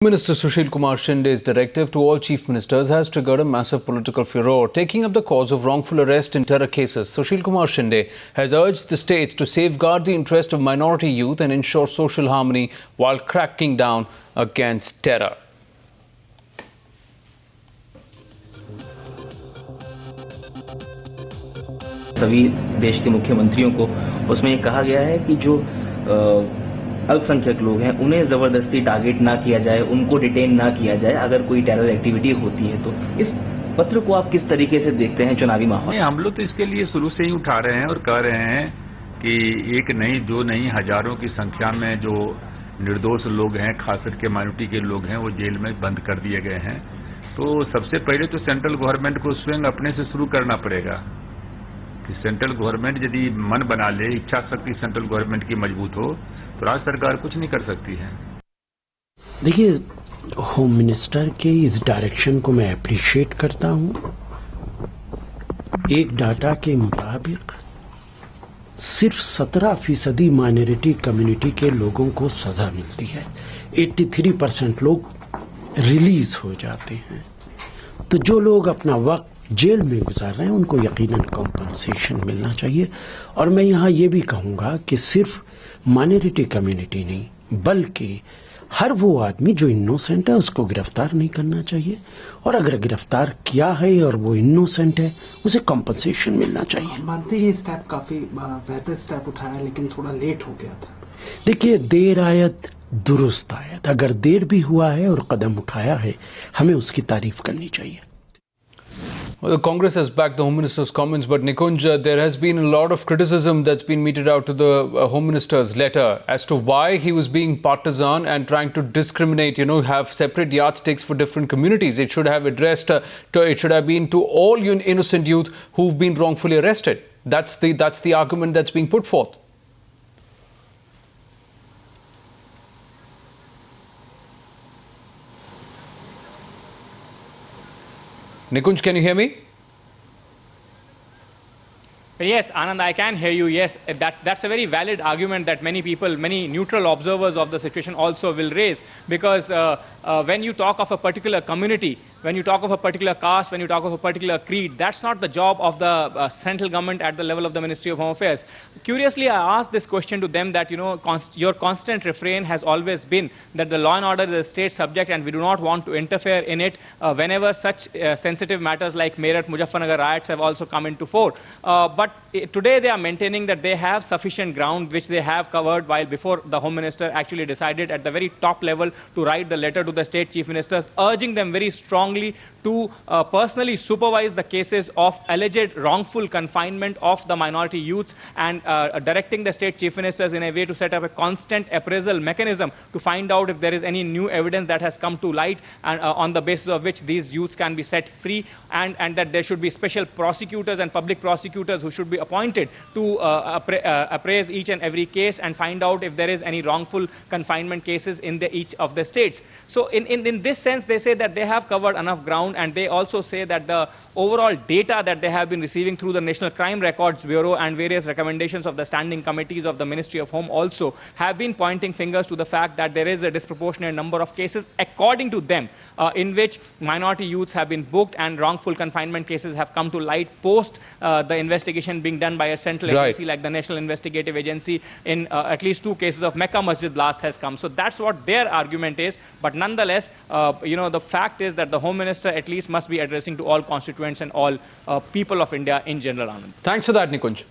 Minister Sushil Kumar Shinde's directive to all chief ministers has triggered a massive political furor, taking up the cause of wrongful arrest in terror cases. Sushil Kumar Shinde has urged the states to safeguard the interest of minority youth and ensure social harmony while cracking down against terror. सभी देश के मुख्यमंत्रियों को उसमें ये कहा गया है कि जो अल्पसंख्यक लोग हैं उन्हें जबरदस्ती टारगेट ना किया जाए, उनको डिटेन ना किया जाए अगर कोई टेरर एक्टिविटी होती है तो। इस पत्र को आप किस तरीके से देखते हैं चुनावी माहौल? हम लोग तो इसके लिए शुरू से ही उठा रहे हैं और कह रहे हैं कि एक नहीं दो नहीं हजारों की संख्या में जो निर्दोष लोग हैं, खास करके माइनॉरिटी के लोग हैं, वो जेल में बंद कर दिए गए हैं। तो सबसे पहले तो सेंट्रल गवर्नमेंट को स्वयं अपने से शुरू करना पड़ेगा कि सेंट्रल गवर्नमेंट यदि मन बना ले, इच्छा शक्ति सेंट्रल गवर्नमेंट की मजबूत हो तो राज्य सरकार कुछ नहीं कर सकती है। देखिए, होम मिनिस्टर के इस डायरेक्शन को मैं अप्रिशिएट करता हूं। एक डाटा के मुताबिक सिर्फ 17% माइनॉरिटी कम्युनिटी के लोगों को सजा मिलती है, 83% लोग रिलीज हो जाते हैं। तो जो लोग अपना वक्त जेल में गुजार रहे हैं उनको यकीनन कॉम्पनसेशन मिलना चाहिए। और मैं यहाँ ये भी कहूँगा कि सिर्फ माइनॉरिटी कम्युनिटी नहीं बल्कि हर वो आदमी जो इनोसेंट है उसको गिरफ्तार नहीं करना चाहिए, और अगर गिरफ्तार किया है और वो इनोसेंट है उसे कॉम्पनसेशन मिलना चाहिए। मानते हैं स्टेप काफी बेहतर स्टेप उठाया लेकिन थोड़ा लेट हो गया था। देखिए, देर आयत दुरुस्त आयत, अगर देर भी हुआ है और कदम उठाया है हमें उसकी तारीफ करनी चाहिए। Well, the Congress has backed the Home Minister's comments, but Nikunj, there has been a lot of criticism that's been meted out to the Home Minister's letter as to why he was being partisan and trying to discriminate, have separate yardsticks for different communities. It should have addressed, it should have been to all innocent youth who've been wrongfully arrested. That's the argument that's being put forth. Nikunj, can you hear me? Yes, Anand, I can hear you. Yes, that's a very valid argument that many people, many neutral observers of the situation also will raise, because when you talk of a particular community, when you talk of a particular caste, when you talk of a particular creed, that's not the job of the central government at the level of the Ministry of Home Affairs. Curiously, I asked this question to them that, your constant refrain has always been that the law and order is a state subject and we do not want to interfere in it whenever such sensitive matters like Meerut, Muzaffarnagar riots have also come into fore. But today they are maintaining that they have sufficient ground which they have covered, while before the Home Minister actually decided at the very top level to write the letter to the state chief ministers urging them very strongly to personally supervise the cases of alleged wrongful confinement of the minority youths, and directing the state chief ministers in a way to set up a constant appraisal mechanism to find out if there is any new evidence that has come to light, and on the basis of which these youths can be set free, and that there should be special prosecutors and public prosecutors who should be appointed to appraise each and every case and find out if there is any wrongful confinement cases in each of the states. So in this sense, they say that they have covered enough ground, and they also say that the overall data that they have been receiving through the National Crime Records Bureau and various recommendations of the standing committees of the Ministry of Home also have been pointing fingers to the fact that there is a disproportionate number of cases, according to them, in which minority youths have been booked and wrongful confinement cases have come to light post the investigation being done by a central agency like the National Investigative Agency. In at least 2 cases of Mecca Masjid blast has come. So that's what their argument is. But nonetheless, the fact is that the Home Minister at least must be addressing to all constituents and all people of India in general. Anand. Thanks for that, Nikunj.